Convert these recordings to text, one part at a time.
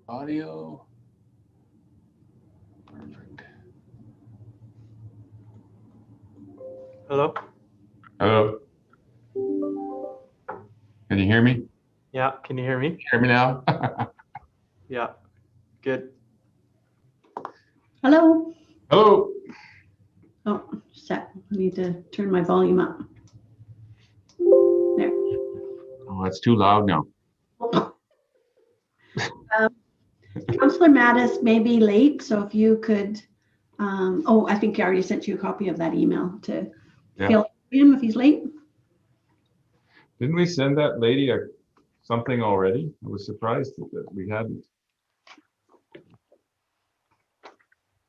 Audio. Perfect. Hello? Hello. Can you hear me? Yeah, can you hear me? Hear me now? Yeah, good. Hello. Hello. Oh, set. I need to turn my volume up. There. Oh, it's too loud now. Councillor Mattis may be late, so if you could, oh, I think I already sent you a copy of that email to fill him if he's late. Didn't we send that lady something already? I was surprised that we hadn't.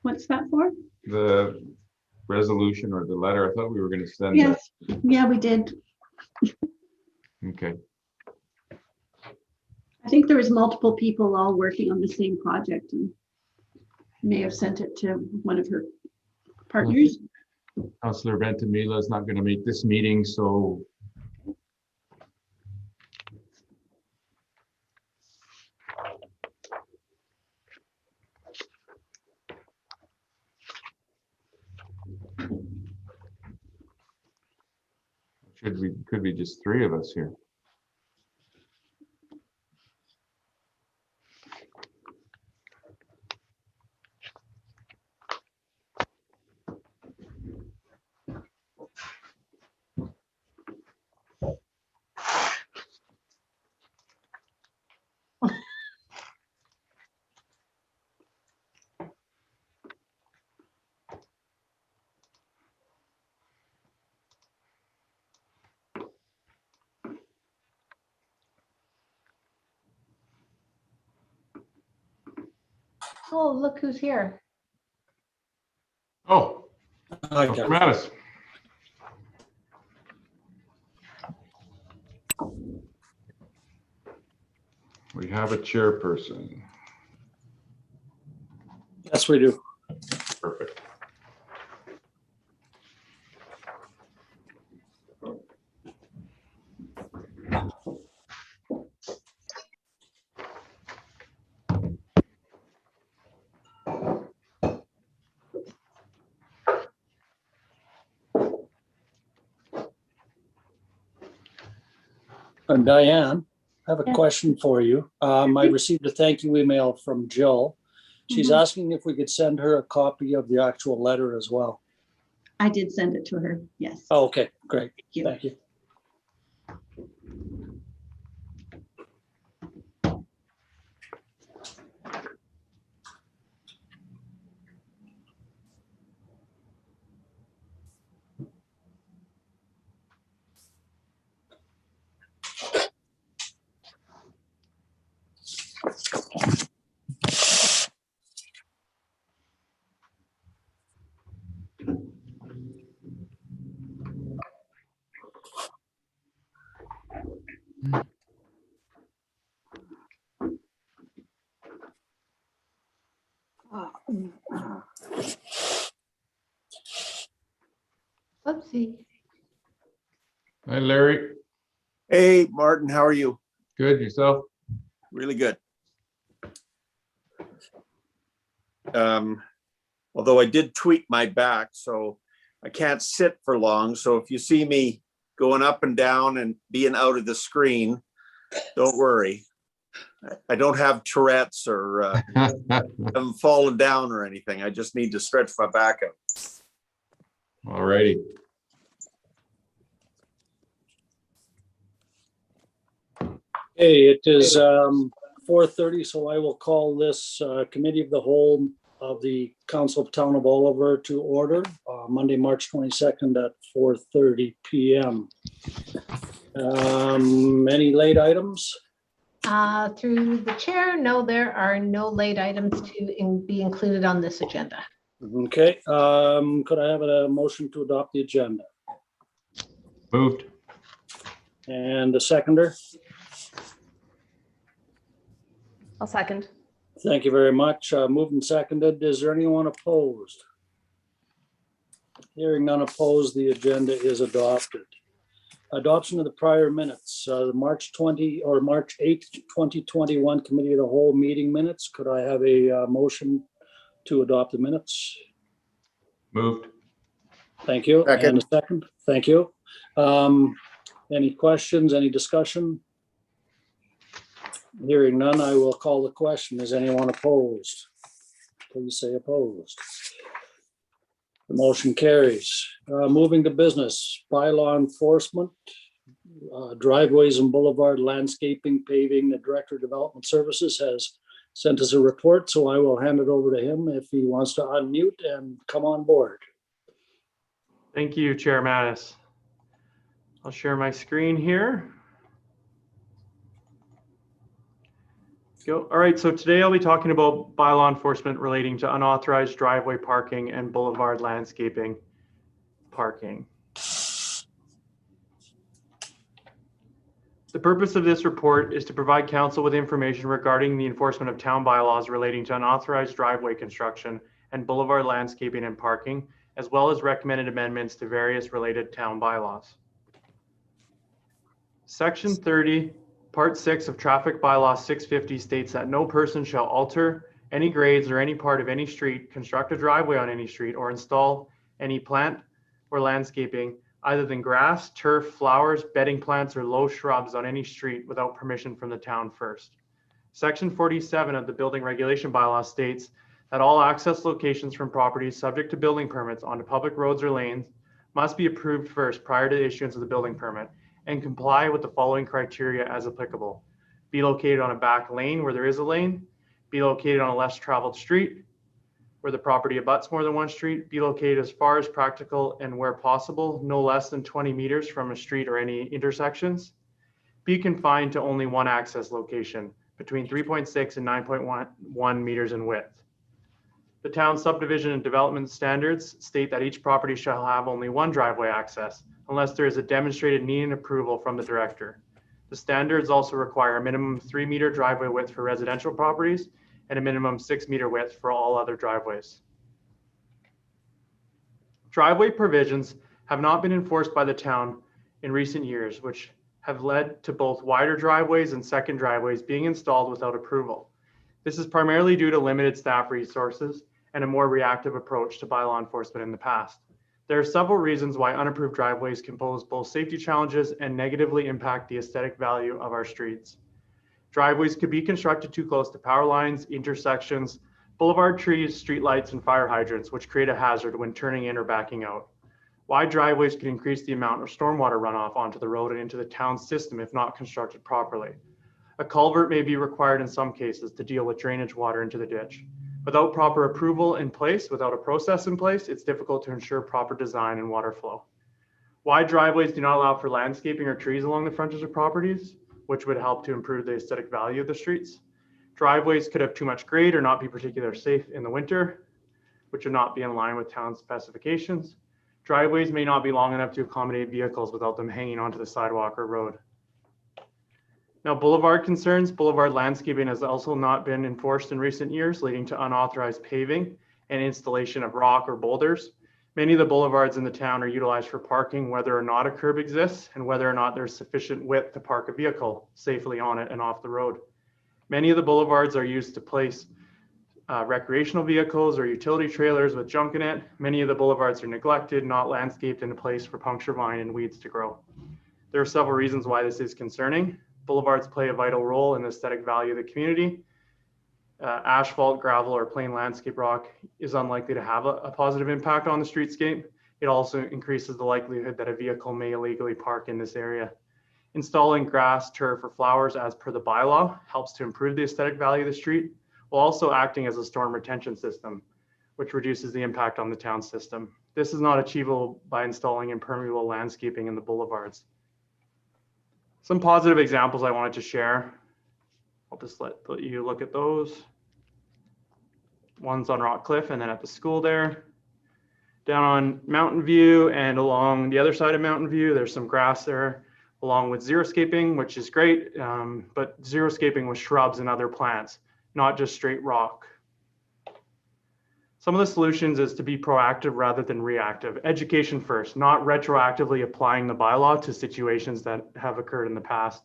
What's that for? The resolution or the letter. I thought we were going to send Yes. Yeah, we did. that. Okay. I think there was multiple people all working on the same project and may have sent it to one of her partners. Councillor Ventimiglia is not going to make this meeting, so could be just three of us here. Oh, look who's here. Oh, Hi, Councillor Mattis. We have a chairperson. Yes, we do. Perfect. Diane, I have a question for you. I received a thank you email from Jill. She's asking if we could send her a copy of the actual letter as well. I did send it to her. Yes. Oh, okay, great. Thank you. Thank you. Oopsie. Hi, Larry. Hey, Martin, how are you? Good, yourself? Really good. Although I did tweak my back, so I can't sit for long. So if you see me going up and down and being out of the screen, don't worry. I don't have Tourette's or haven't fallen down or anything. I just need to stretch my back out. All righty. Hey, it is 4:30, so I will call this Committee of the Whole of the Council of Town of Bolivar to order Monday, March 22nd at 4:30 p.m. Any late items? Through the chair, no, there are no late items to be included on this agenda. Okay, could I have a motion to adopt the agenda? Moved. And the seconder? I'll second. Thank you very much. Moved and seconded. Is there anyone opposed? Hearing none opposed, the agenda is adopted. Adoption of the prior minutes, the March 20 or March 8th, 2021 Committee of the Whole meeting minutes. Could I have a motion to adopt the minutes? Moved. Thank you. And Second. a second. Thank you. Any questions, any discussion? Hearing none, I will call the question. Is anyone opposed? Please say opposed. The motion carries. Moving to business, bylaw enforcement, driveways and boulevard landscaping, paving. The Director of Development Services has sent us a report, so I will hand it over to him if he wants to unmute and come on board. Thank you, Chair Mattis. I'll share my screen here. Go. All right, so today I'll be talking about bylaw enforcement relating to unauthorized driveway parking and boulevard landscaping parking. The purpose of this report is to provide council with information regarding the enforcement of town bylaws relating to unauthorized driveway construction and boulevard landscaping and parking, as well as recommended amendments to various related town bylaws. Section 30, Part 6 of Traffic Bylaw 650 states that no person shall alter any grades or any part of any street, construct a driveway on any street, or install any plant or landscaping other than grass, turf, flowers, bedding plants, or low shrubs on any street without permission from the town first. Section 47 of the Building Regulation Bylaw states that all access locations from properties subject to building permits onto public roads or lanes must be approved first prior to the issuance of the building permit and comply with the following criteria as applicable. Be located on a back lane where there is a lane, be located on a less traveled street where the property abuts more than one street, be located as far as practical and where possible, no less than 20 meters from a street or any intersections, be confined to only one access location between 3.6 and 9.1 meters in width. The town subdivision and development standards state that each property shall have only one driveway access unless there is a demonstrated need and approval from the director. The standards also require a minimum 3-meter driveway width for residential properties and a minimum 6-meter width for all other driveways. Driveway provisions have not been enforced by the town in recent years, which have led to both wider driveways and second driveways being installed without approval. This is primarily due to limited staff resources and a more reactive approach to bylaw enforcement in the past. There are several reasons why unapproved driveways can pose both safety challenges and negatively impact the aesthetic value of our streets. Driveways could be constructed too close to power lines, intersections, boulevard trees, streetlights, and fire hydrants, which create a hazard when turning in or backing out. Wide driveways can increase the amount of stormwater runoff onto the road and into the town system if not constructed properly. A culvert may be required in some cases to deal with drainage water into the ditch. Without proper approval in place, without a process in place, it's difficult to ensure proper design and water flow. Wide driveways do not allow for landscaping or trees along the frontage of properties, which would help to improve the aesthetic value of the streets. Driveways could have too much grade or not be particularly safe in the winter, which would not be in line with town specifications. Driveways may not be long enough to accommodate vehicles without them hanging onto the sidewalk or road. Now, boulevard concerns. Boulevard landscaping has also not been enforced in recent years, leading to unauthorized paving and installation of rock or boulders. Many of the boulevards in the town are utilized for parking, whether or not a curb exists and whether or not there's sufficient width to park a vehicle safely on it and off the road. Many of the boulevards are used to place recreational vehicles or utility trailers with junk in it. Many of the boulevards are neglected, not landscaped in a place for puncture vine and weeds to grow. There are several reasons why this is concerning. Boulevards play a vital role in the aesthetic value of the community. Asphalt, gravel, or plain landscape rock is unlikely to have a positive impact on the streetscape. It also increases the likelihood that a vehicle may illegally park in this area. Installing grass, turf, or flowers as per the bylaw helps to improve the aesthetic value of the street, while also acting as a storm retention system, which reduces the impact on the town system. This is not achievable by installing impermeable landscaping in the boulevards. Some positive examples I wanted to share. I'll just let you look at those. One's on Rock Cliff and then at the school there. Down on Mountain View and along the other side of Mountain View, there's some grass there, along with xeriscaping, which is great, but xeriscaping with shrubs and other plants, not just straight rock. Some of the solutions is to be proactive rather than reactive. Education first, not retroactively applying the bylaw to situations that have occurred in the past.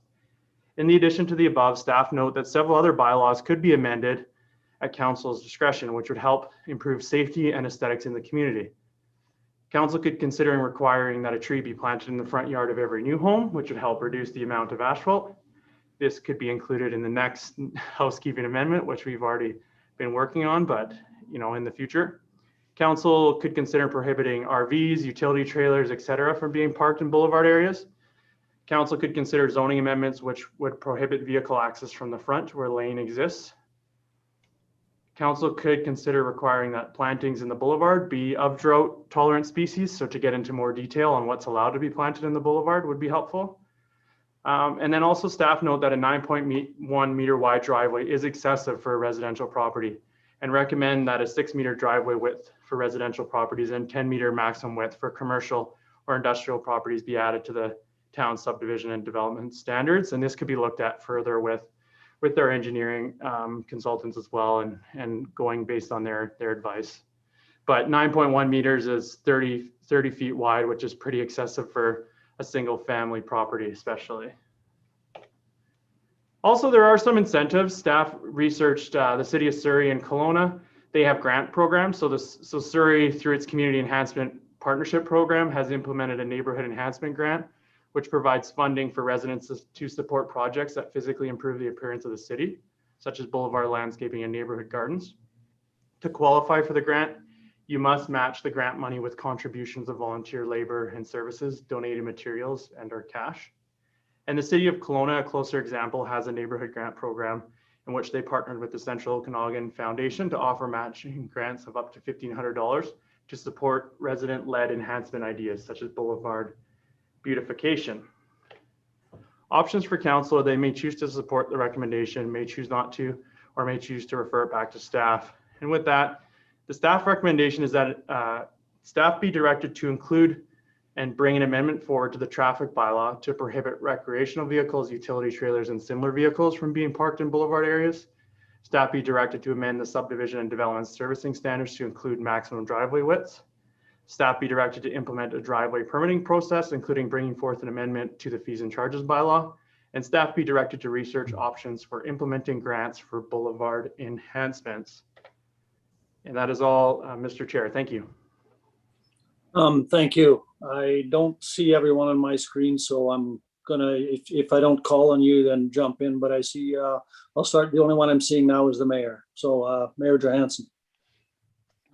In the addition to the above, staff note that several other bylaws could be amended at council's discretion, which would help improve safety and aesthetics in the community. Council could consider requiring that a tree be planted in the front yard of every new home, which would help reduce the amount of asphalt. This could be included in the next housekeeping amendment, which we've already been working on, but in the future. Council could consider prohibiting RVs, utility trailers, etc., from being parked in boulevard areas. Council could consider zoning amendments which would prohibit vehicle access from the front where lane exists. Council could consider requiring that plantings in the boulevard be of drought tolerant species. So to get into more detail on what's allowed to be planted in the boulevard would be helpful. And then also staff note that a 9.1 meter wide driveway is excessive for a residential property, and recommend that a 6 meter driveway width for residential properties and 10 meter maximum width for commercial or industrial properties be added to the town subdivision and development standards. And this could be looked at further with their engineering consultants as well, and going based on their advice. But 9.1 meters is 30 feet wide, which is pretty excessive for a single family property especially. Also, there are some incentives. Staff researched the city of Surrey and Kelowna. They have grant programs. So Surrey, through its community enhancement partnership program, has implemented a neighborhood enhancement grant, which provides funding for residents to support projects that physically improve the appearance of the city, such as boulevard landscaping and neighborhood gardens. To qualify for the grant, you must match the grant money with contributions of volunteer labor and services, donated materials, and/or cash. And the city of Kelowna, a closer example, has a neighborhood grant program in which they partnered with the Central Okanagan Foundation to offer matching grants of up to $1,500 to support resident-led enhancement ideas such as boulevard beautification. Options for council: they may choose to support the recommendation, may choose not to, or may choose to refer it back to staff. And with that, the staff recommendation is that staff be directed to include and bring an amendment forward to the traffic bylaw to prohibit recreational vehicles, utility trailers, and similar vehicles from being parked in boulevard areas. Staff be directed to amend the subdivision and development servicing standards to include maximum driveway widths. Staff be directed to implement a driveway permitting process, including bringing forth an amendment to the fees and charges bylaw. And staff be directed to research options for implementing grants for boulevard enhancements. And that is all, Mr. Chair. Thank you. Thank you. I don't see everyone on my screen, so I'm gonna, if I don't call on you, then jump in, but I see, I'll start. The only one I'm seeing now is the mayor. So Mayor Johansson.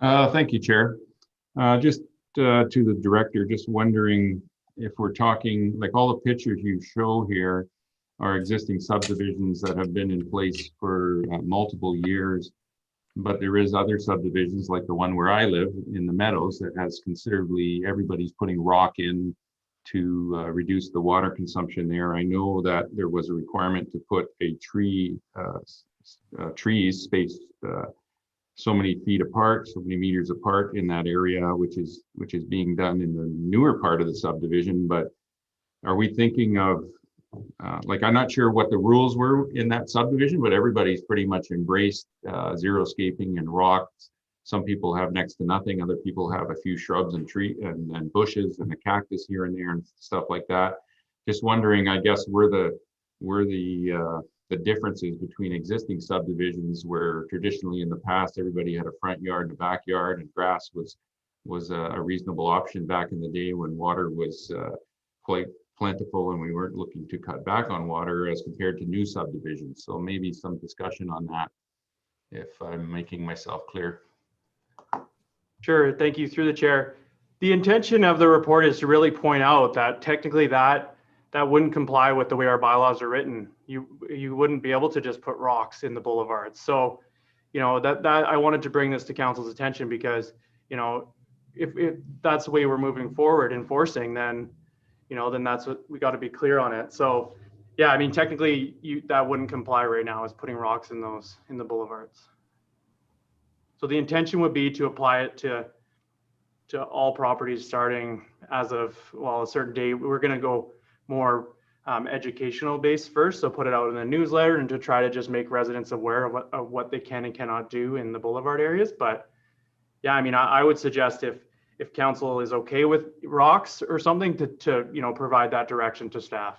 Thank you, Chair. Just to the director, just wondering if we're talking, like all the pictures you show here are existing subdivisions that have been in place for multiple years. But there is other subdivisions like the one where I live in the Meadows that has considerably, everybody's putting rock in to reduce the water consumption there. I know that there was a requirement to put a trees spaced so many feet apart, so many meters apart in that area, which is being done in the newer part of the subdivision. But are we thinking of like, I'm not sure what the rules were in that subdivision, but everybody's pretty much embraced xeriscaping and rocks. Some people have next to nothing. Other people have a few shrubs and tree and bushes and a cactus here and there and stuff like that. Just wondering, I guess, where the differences between existing subdivisions, where traditionally in the past everybody had a front yard and a backyard, and grass was a reasonable option back in the day when water was quite plentiful and we weren't looking to cut back on water, as compared to new subdivisions. So maybe some discussion on that, if I'm making myself clear. Sure, thank you. Through the chair. The intention of the report is to really point out that technically that wouldn't comply with the way our bylaws are written. You wouldn't be able to just put rocks in the boulevards. So, that I wanted to bring this to council's attention, because, if that's the way we're moving forward enforcing, then that's what we got to be clear on it. So yeah, I mean, technically that wouldn't comply right now, is putting rocks in the boulevards. So the intention would be to apply it to all properties starting as of, well, a certain date. We're going to go more educational based first. So put it out in the newsletter and to try to just make residents aware of what they can and cannot do in the boulevard areas. But yeah, I mean, I would suggest if council is okay with rocks or something to provide that direction to staff.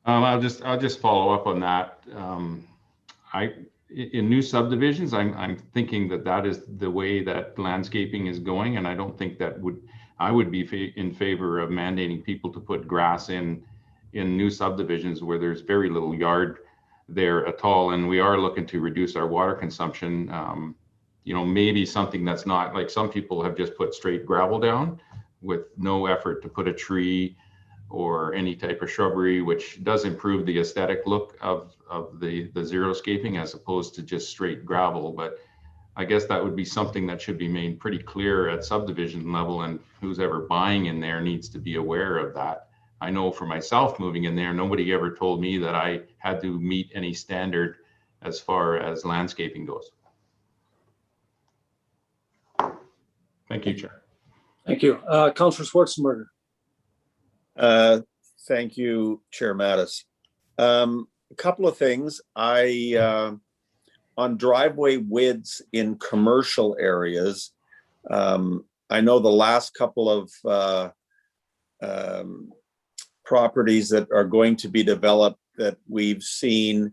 I'll just follow up on that. In new subdivisions, I'm thinking that is the way that landscaping is going, and I don't think I would be in favor of mandating people to put grass in new subdivisions where there's very little yard there at all, and we are looking to reduce our water consumption. Maybe something that's not like some people have just put straight gravel down with no effort to put a tree or any type of shrubbery, which does improve the aesthetic look of the xeriscaping as opposed to just straight gravel. But I guess that would be something that should be made pretty clear at subdivision level, and who's ever buying in there needs to be aware of that. I know for myself moving in there, nobody ever told me that I had to meet any standard as far as landscaping goes. Thank you, Chair. Thank you. Councillor Schwarzenberger. Thank you, Chair Mattis. A couple of things. On driveway widths in commercial areas, I know the last couple of properties that are going to be developed that we've seen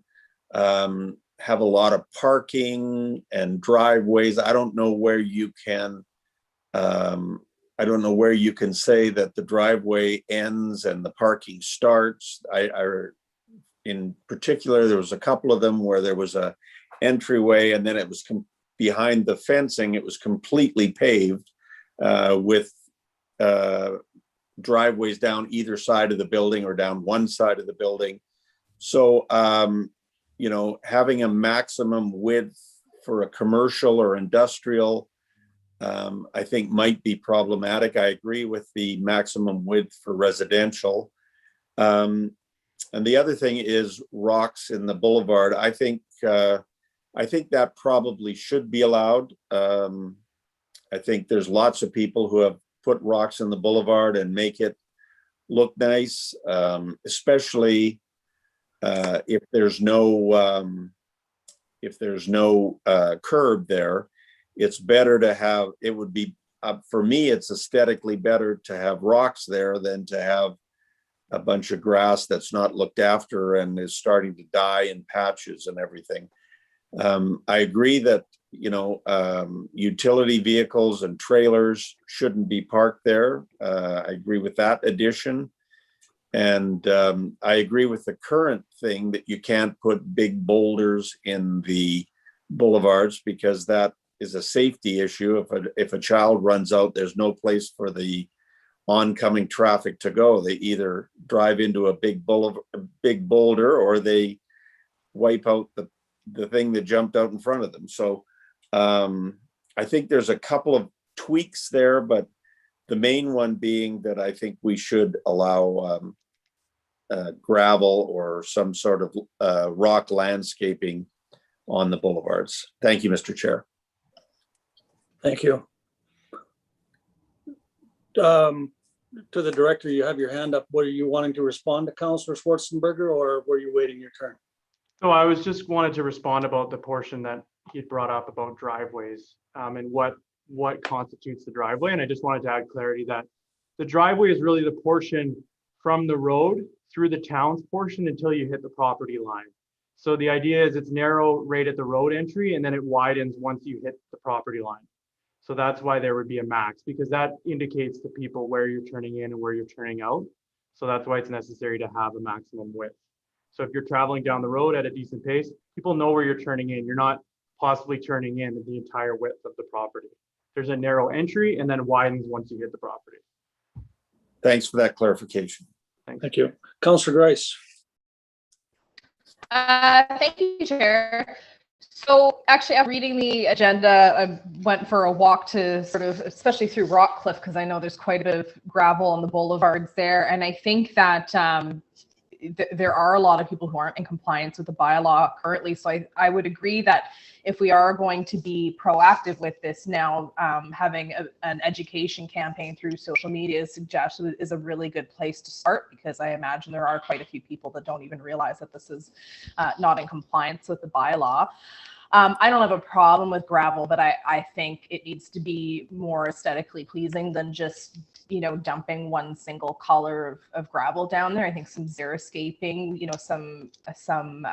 have a lot of parking and driveways. I don't know where you can say that the driveway ends and the parking starts. In particular, there was a couple of them where there was a entryway, and then it was behind the fencing. It was completely paved with driveways down either side of the building or down one side of the building. So, having a maximum width for a commercial or industrial, I think might be problematic. I agree with the maximum width for residential. And the other thing is rocks in the boulevard. I think that probably should be allowed. I think there's lots of people who have put rocks in the boulevard and make it look nice, especially if there's no curb there. It's better to have. It would be for me. It's aesthetically better to have rocks there than to have a bunch of grass that's not looked after and is starting to die in patches and everything. I agree that utility vehicles and trailers shouldn't be parked there. I agree with that addition. And I agree with the current thing that you can't put big boulders in the boulevards because that is a safety issue. If a child runs out, there's no place for the oncoming traffic to go. They either drive into a big boulder or they wipe out the thing that jumped out in front of them. So I think there's a couple of tweaks there, but the main one being that I think we should allow gravel or some sort of rock landscaping on the boulevards. Thank you, Mr. Chair. Thank you. To the director, you have your hand up. Were you wanting to respond to Councillor Schwarzenberger, or were you waiting your turn? So I was just wanted to respond about the portion that he brought up about driveways and what constitutes the driveway. And I just wanted to add clarity that the driveway is really the portion from the road through the town's portion until you hit the property line. So the idea is it's narrow right at the road entry and then it widens once you hit the property line. So that's why there would be a max, because that indicates to people where you're turning in and where you're turning out. So that's why it's necessary to have a maximum width. So if you're traveling down the road at a decent pace, people know where you're turning in. You're not possibly turning in the entire width of the property. There's a narrow entry and then widens once you hit the property. Thanks for that clarification. Thanks. Thank you. Councillor Grice. Thank you, Chair. So actually, after reading the agenda, I went for a walk to sort of, especially through Rockcliffe, because I know there's quite a bit of gravel on the boulevards there. And I think that there are a lot of people who aren't in compliance with the bylaw currently. So I would agree that if we are going to be proactive with this now, having an education campaign through social media is a really good place to start, because I imagine there are quite a few people that don't even realize that this is not in compliance with the bylaw. I don't have a problem with gravel, but I think it needs to be more aesthetically pleasing than just, dumping one single color of gravel down there. I think some xeriscaping, some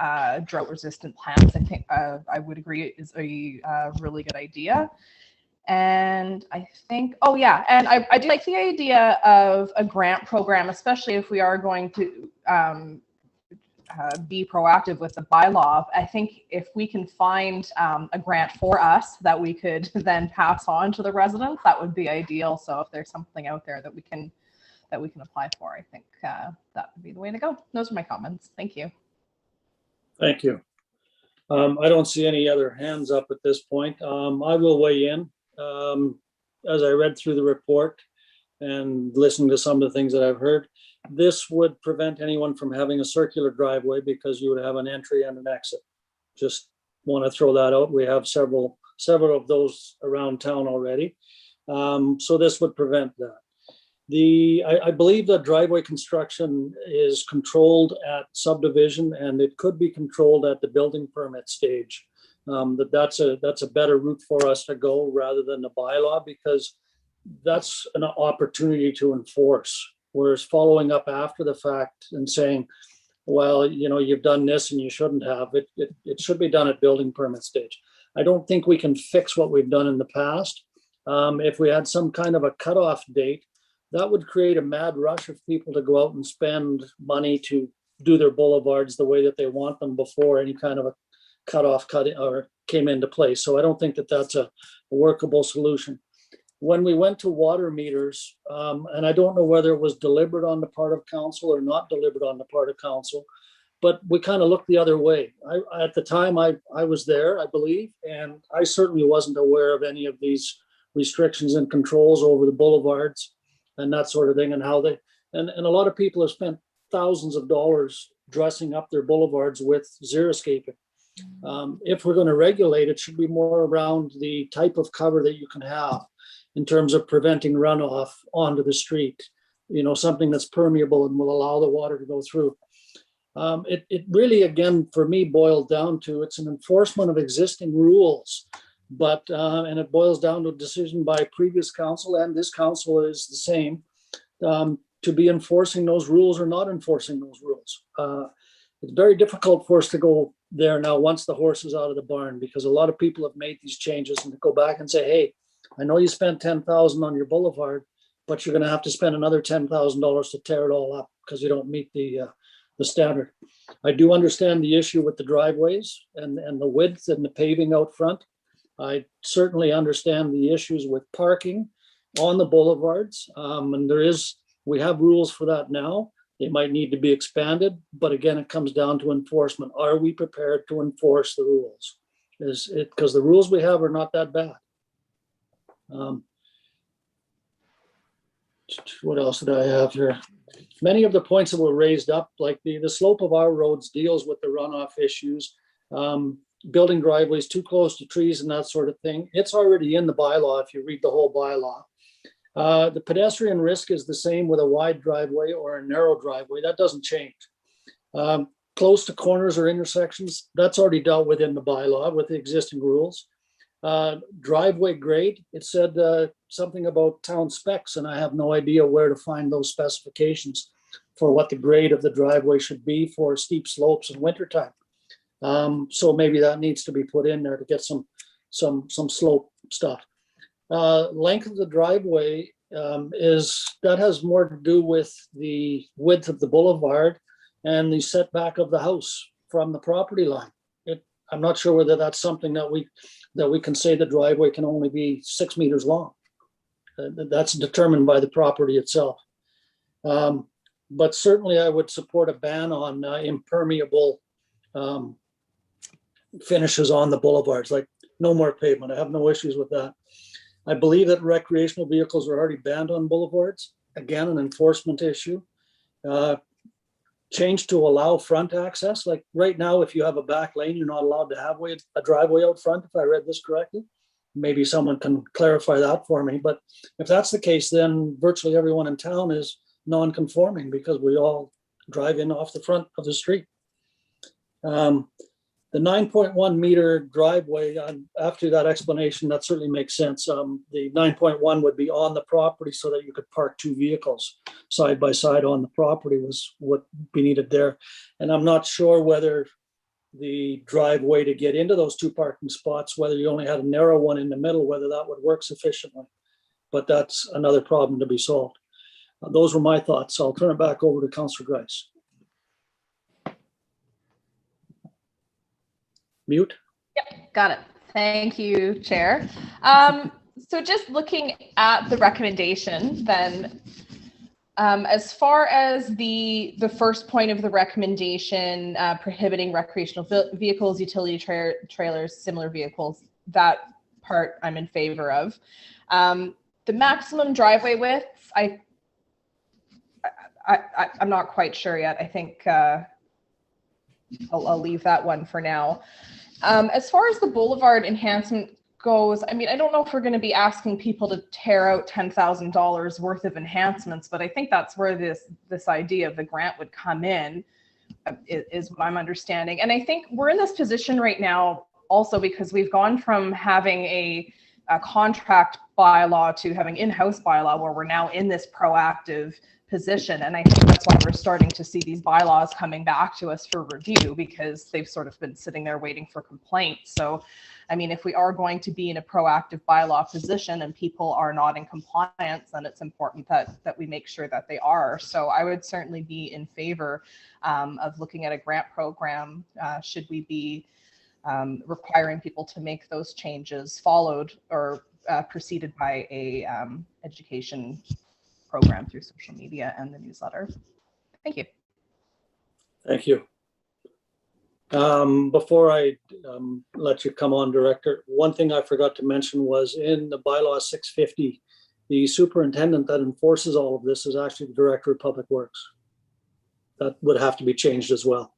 drought resistant plants, I think I would agree is a really good idea. And I think, oh yeah, and I do like the idea of a grant program, especially if we are going to be proactive with the bylaw. I think if we can find a grant for us that we could then pass on to the residents, that would be ideal. So if there's something out there that we can apply for, I think that would be the way to go. Those are my comments. Thank you. Thank you. I don't see any other hands up at this point. I will weigh in. As I read through the report and listened to some of the things that I've heard, this would prevent anyone from having a circular driveway because you would have an entry and an exit. Just want to throw that out. We have several of those around town already. So this would prevent that. I believe that driveway construction is controlled at subdivision, and it could be controlled at the building permit stage. That's a better route for us to go rather than the bylaw, because that's an opportunity to enforce. Whereas following up after the fact and saying, well, you've done this and you shouldn't have, it should be done at building permit stage. I don't think we can fix what we've done in the past. If we had some kind of a cutoff date, that would create a mad rush of people to go out and spend money to do their boulevards the way that they want them before any kind of a cutoff came into place. So I don't think that that's a workable solution. When we went to water meters, and I don't know whether it was deliberate on the part of council or not deliberate on the part of council, but we kind of looked the other way. At the time I was there, I believe, and I certainly wasn't aware of any of these restrictions and controls over the boulevards and that sort of thing, and how they, and a lot of people have spent thousands of dollars dressing up their boulevards with xeriscaping. If we're going to regulate, it should be more around the type of cover that you can have in terms of preventing runoff onto the street, something that's permeable and will allow the water to go through. It really, again, for me, boils down to, it's an enforcement of existing rules, but, and it boils down to a decision by previous council, and this council is the same, to be enforcing those rules or not enforcing those rules. It's very difficult for us to go there now once the horse is out of the barn, because a lot of people have made these changes, and to go back and say, hey, I know you spent $10,000 on your boulevard, but you're going to have to spend another $10,000 to tear it all up because you don't meet the standard. I do understand the issue with the driveways and the width and the paving out front. I certainly understand the issues with parking on the boulevards, and we have rules for that now. They might need to be expanded, but again, it comes down to enforcement. Are we prepared to enforce the rules? Because the rules we have are not that bad. What else did I have here? Many of the points that were raised up, like the slope of our roads deals with the runoff issues, building driveways too close to trees and that sort of thing. It's already in the bylaw if you read the whole bylaw. The pedestrian risk is the same with a wide driveway or a narrow driveway. That doesn't change. Close to corners or intersections, that's already dealt with in the bylaw with the existing rules. Driveway grade, it said something about town specs, and I have no idea where to find those specifications for what the grade of the driveway should be for steep slopes in wintertime. So maybe that needs to be put in there to get some slope stuff. Length of the driveway that has more to do with the width of the boulevard and the setback of the house from the property line. I'm not sure whether that's something that we can say the driveway can only be 6 meters long. That's determined by the property itself. But certainly I would support a ban on impermeable finishes on the boulevards, like no more pavement. I have no issues with that. I believe that recreational vehicles are already banned on boulevards. Again, an enforcement issue. change to allow front access? Like right now, if you have a back lane, you're not allowed to have a driveway out front, if I read this correctly. Maybe someone can clarify that for me. But if that's the case, then virtually everyone in town is non-conforming because we all drive in off the front of the street. The 9.1 meter driveway, after that explanation, that certainly makes sense. The 9.1 would be on the property so that you could park two vehicles side by side on the property was what be needed there. And I'm not sure whether the driveway to get into those two parking spots, whether you only had a narrow one in the middle, whether that would work sufficiently. But that's another problem to be solved. Those were my thoughts. I'll turn it back over to Councillor Grice. Mute. Yep, got it. Thank you, Chair. So just looking at the recommendation, then, as far as the first point of the recommendation, prohibiting recreational vehicles, utility trailers, similar vehicles, that part I'm in favor of. The maximum driveway width, I'm not quite sure yet. I think I'll leave that one for now. As far as the boulevard enhancement goes, I mean, I don't know if we're going to be asking people to tear out $10,000 worth of enhancements, but I think that's where this idea of the grant would come in, is what I'm understanding. And I think we're in this position right now also because we've gone from having a contract bylaw to having in-house bylaw, where we're now in this proactive position. And I think that's why we're starting to see these bylaws coming back to us for review, because they've sort of been sitting there waiting for complaints. So, I mean, if we are going to be in a proactive bylaw position and people are not in compliance, then it's important that we make sure that they are. So I would certainly be in favor of looking at a grant program should we be requiring people to make those changes, followed or preceded by a education program through social media and the newsletter. Thank you. Thank you. Before I let you come on, Director, one thing I forgot to mention was in the bylaw 650, the superintendent that enforces all of this is actually the Director of Public Works. That would have to be changed as well.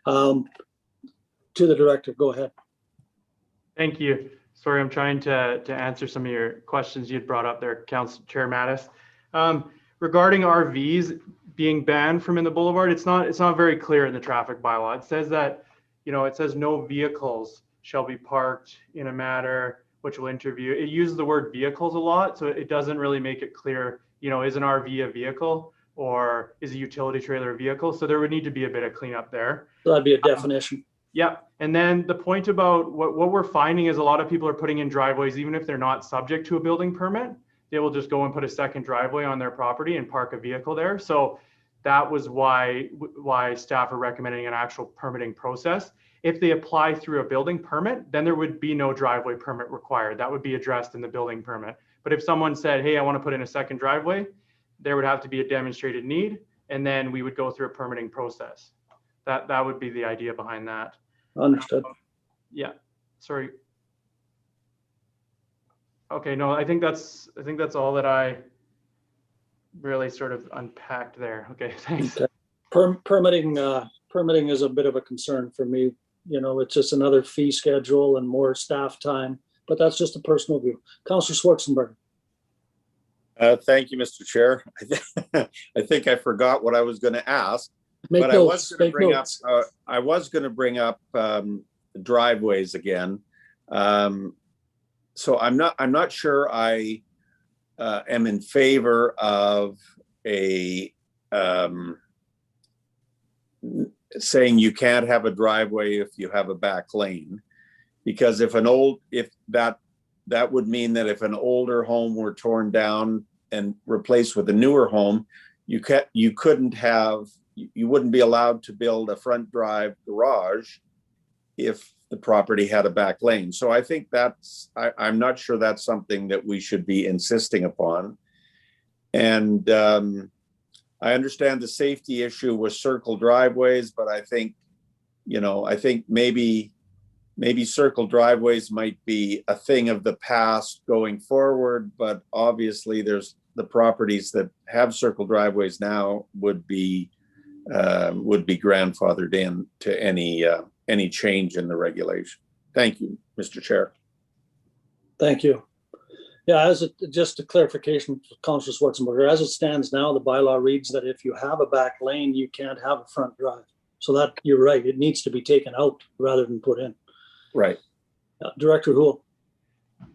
To the Director, go ahead. Thank you. Sorry, I'm trying to answer some of your questions you'd brought up there, Council Chair Mattis. Regarding RVs being banned from in the boulevard, it's not very clear in the traffic bylaw. It says that, it says no vehicles shall be parked in a manner which will interview. It uses the word vehicles a lot, so it doesn't really make it clear, is an RV a vehicle or is a utility trailer a vehicle? So there would need to be a bit of cleanup there. So that'd be a definition. Yeah, and then the point about what we're finding is a lot of people are putting in driveways, even if they're not subject to a building permit. They will just go and put a second driveway on their property and park a vehicle there. So that was why staff are recommending an actual permitting process. If they apply through a building permit, then there would be no driveway permit required. That would be addressed in the building permit. But if someone said, hey, I want to put in a second driveway, there would have to be a demonstrated need, and then we would go through a permitting process. That would be the idea behind that. Understood. Yeah, sorry. Okay, no, I think that's all that I really sort of unpacked there. Okay, thanks. Okay. Permitting is a bit of a concern for me. It's just another fee schedule and more staff time, but that's just a personal view. Councillor Schwarzenberg. Thank you, Mr. Chair. I think I forgot what I was going to ask, Make but notes, I was going to bring up driveways again. So I'm not sure I am in favor of saying you can't have a driveway if you have a back lane, because that would mean that if an older home were torn down and replaced with a newer home, you wouldn't be allowed to build a front drive garage if the property had a back lane. So I think I'm not sure that's something that we should be insisting upon. And I understand the safety issue with circle driveways, but I think maybe circle driveways might be a thing of the past going forward, but obviously there's the properties that have circle driveways now would be would be grandfathered in to any change in the regulation. Thank you, Mr. Chair. Thank you. Yeah, just a clarification, Councillor Schwarzenberger, as it stands now, the bylaw reads that if you have a back lane, you can't have a front drive. So that, you're right, it needs to be taken out rather than put in. Right. Director Houle.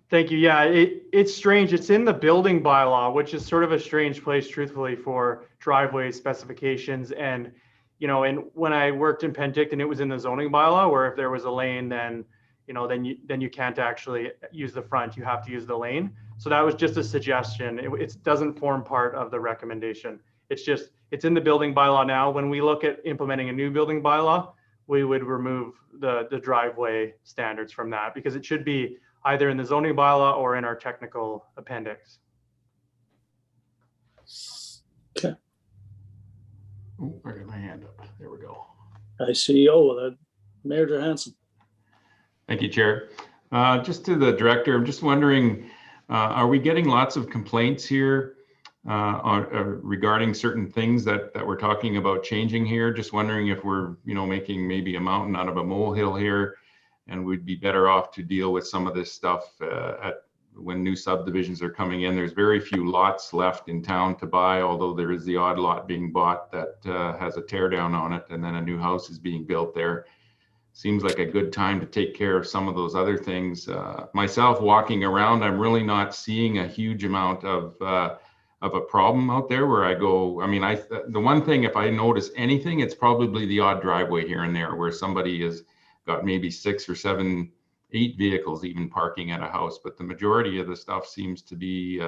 Thank you. Yeah, it's strange. It's in the building bylaw, which is sort of a strange place, truthfully, for driveway specifications. And, you know, and when I worked in Penticton, it was in the zoning bylaw where if there was a lane, then, you know, then you can't actually use the front. You have to use the lane. So that was just a suggestion. It doesn't form part of the recommendation. It's in the building bylaw now. When we look at implementing a new building bylaw, we would remove the driveway standards from that because it should be either in the zoning bylaw or in our technical appendix. Okay. Oh, I got my hand up. There we go. I see. Oh, Mayor Johansson. Thank you, Chair. Just to the director, I'm just wondering, are we getting lots of complaints here regarding certain things that we're talking about changing here? Just wondering if we're, you know, making maybe a mountain out of a molehill here, and we'd be better off to deal with some of this stuff when new subdivisions are coming in. There's very few lots left in town to buy, although there is the odd lot being bought that has a tear down on it, and then a new house is being built there. Seems like a good time to take care of some of those other things. Myself walking around, I'm really not seeing a huge amount of a problem out there where I go. I mean, the one thing, if I notice anything, it's probably the odd driveway here and there where somebody has got maybe 6 or 7, 8 vehicles even parking at a house. But the majority of the stuff seems to be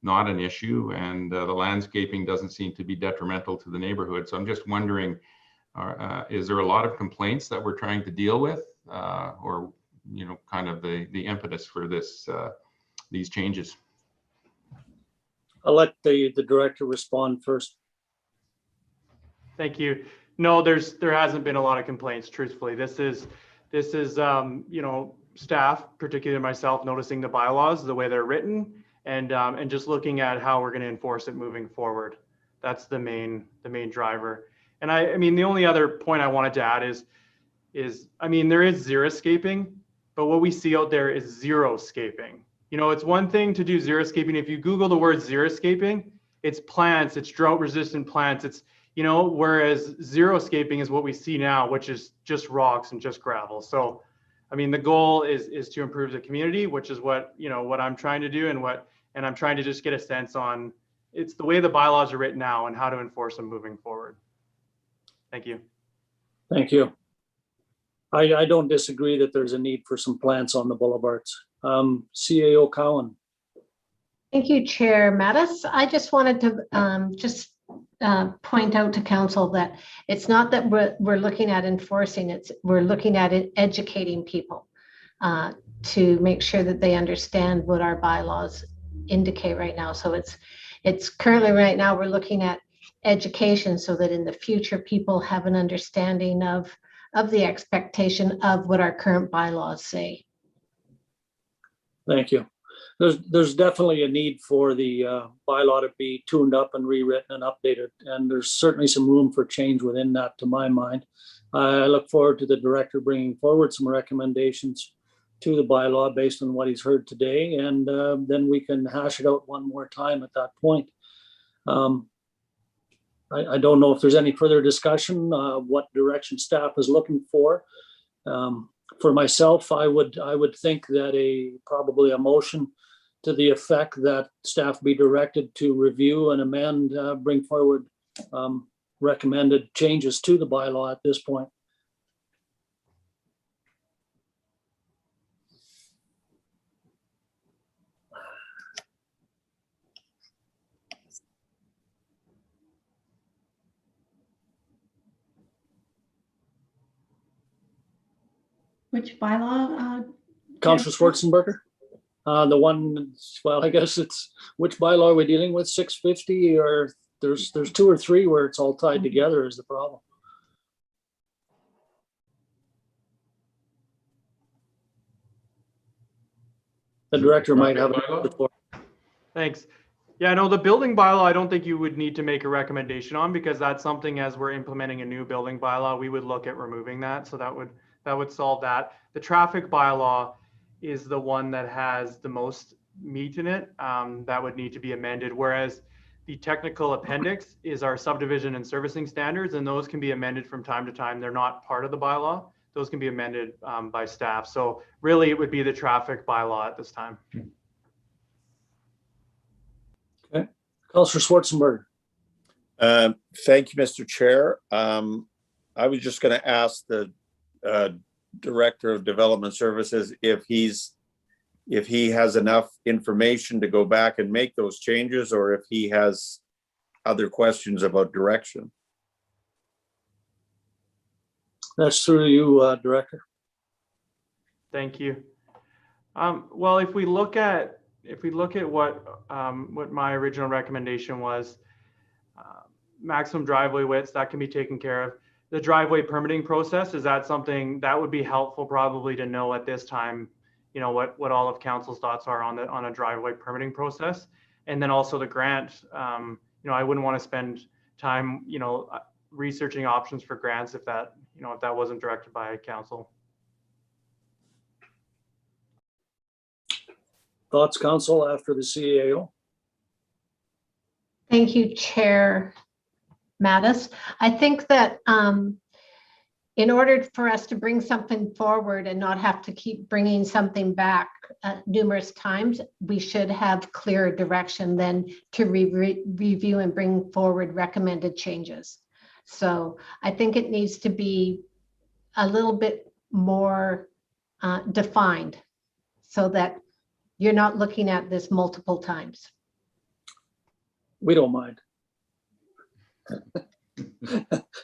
not an issue, and the landscaping doesn't seem to be detrimental to the neighborhood. So I'm just wondering, is there a lot of complaints that we're trying to deal with, or, you know, kind of the impetus for these changes? I'll let the director respond first. Thank you. No, there hasn't been a lot of complaints, truthfully. This is you know, staff, particularly myself, noticing the bylaws, the way they're written, and just looking at how we're going to enforce it moving forward. That's the main driver. And I mean, the only other point I wanted to add is I mean, there is xeriscaping, but what we see out there is xeriscaping. You know, it's one thing to do xeriscaping. If you Google the word xeriscaping, it's plants, it's drought resistant plants, it's, you know, whereas xeriscaping is what we see now, which is just rocks and just gravel. So, I mean, the goal is to improve the community, which is what, you know, what I'm trying to do, and I'm trying to just get a sense on, it's the way the bylaws are written now and how to enforce them moving forward. Thank you. Thank you. I don't disagree that there's a need for some plants on the boulevards. CAO Cowan. Thank you, Chair Mattis. I just wanted to point out to council that it's not that we're looking at enforcing, we're looking at it educating people to make sure that they understand what our bylaws indicate right now. So it's currently right now we're looking at education so that in the future people have an understanding of the expectation of what our current bylaws say. Thank you. There's definitely a need for the bylaw to be tuned up and rewritten and updated, and there's certainly some room for change within that, to my mind. I look forward to the director bringing forward some recommendations to the bylaw based on what he's heard today, and then we can hash it out one more time at that point. I don't know if there's any further discussion, what direction staff is looking for. For myself, I would think that probably a motion to the effect that staff be directed to review and amend, bring forward recommended changes to the bylaw at this point. Which bylaw? Councillor Schwarzenberger? The one, well, I guess it's, which bylaw are we dealing with? 650, or there's 2 or 3 where it's all tied together is the problem. The director might have it. Thanks. Yeah, no, the building bylaw, I don't think you would need to make a recommendation on, because that's something, as we're implementing a new building bylaw, we would look at removing that. So that would solve that. The traffic bylaw is the one that has the most meat in it. That would need to be amended. Whereas the technical appendix is our subdivision and servicing standards, and those can be amended from time to time. They're not part of the bylaw. Those can be amended by staff. So really, it would be the traffic bylaw at this time. Councillor Schwarzenberg. Thank you, Mr. Chair. I was just going to ask the Director of Development Services if he has enough information to go back and make those changes, or if he has other questions about direction. That's through you, Director. Thank you. Well, if we look at what my original recommendation was, maximum driveway widths, that can be taken care of. The driveway permitting process, is that something that would be helpful probably to know at this time, you know, what all of council's thoughts are on a driveway permitting process? And then also the grant, you know, I wouldn't want to spend time, you know, researching options for grants if that wasn't directed by council. Thoughts, council, after the CAO? Thank you, Chair Mattis. I think that in order for us to bring something forward and not have to keep bringing something back numerous times, we should have clearer direction than to review and bring forward recommended changes. So I think it needs to be a little bit more defined so that you're not looking at this multiple times. We don't mind.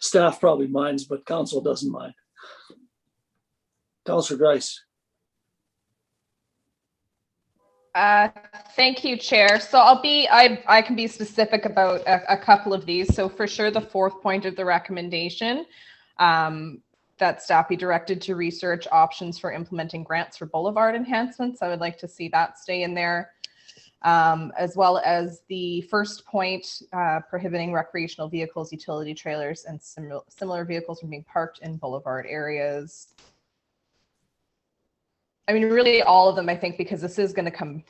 Staff probably minds, but council doesn't mind. Councillor Grice. Thank you, Chair. So I can be specific about a couple of these. So for sure, the fourth point of the recommendation, that staff be directed to research options for implementing grants for boulevard enhancements. I would like to see that stay in there. As well as the first point, prohibiting recreational vehicles, utility trailers, and similar vehicles from being parked in boulevard areas. I mean, really all of them, I think, because this is going to come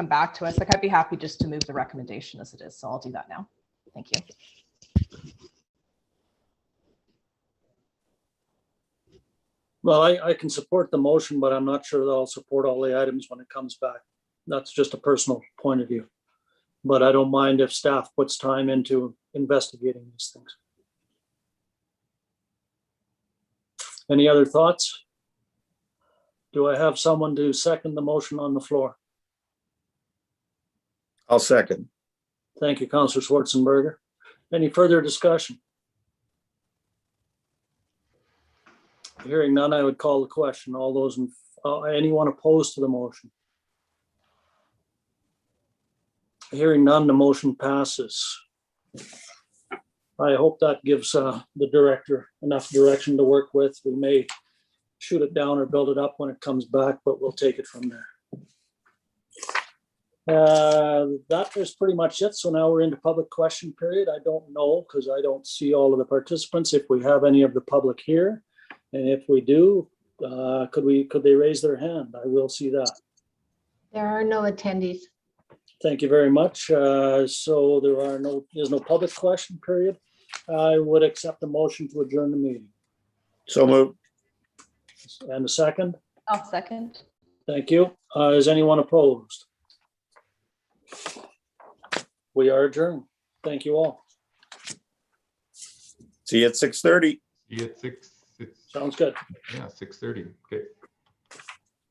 back to us. Like, I'd be happy just to move the recommendation as it is. So I'll do that now. Thank you. Well, I can support the motion, but I'm not sure that I'll support all the items when it comes back. That's just a personal point of view. But I don't mind if staff puts time into investigating these things. Any other thoughts? Do I have someone to second the motion on the floor? I'll second. Thank you, Councillor Schwarzenberger. Any further discussion? Hearing none, I would call the question. All those, anyone opposed to the motion? Hearing none, the motion passes. I hope that gives the director enough direction to work with. We may shoot it down or build it up when it comes back, but we'll take it from there. That is pretty much it. So now we're into public question period. I don't know, because I don't see all of the participants, if we have any of the public here. And if we do, could they raise their hand? I will see that. There are no attendees. Thank you very much. So there's no public question period. I would accept a motion to adjourn the meeting. So moved. And a second? I'll second. Thank you. Is anyone opposed? We are adjourned. Thank you all. See you at 6:30. See you at 6. Sounds good. Yeah, 6:30. Okay.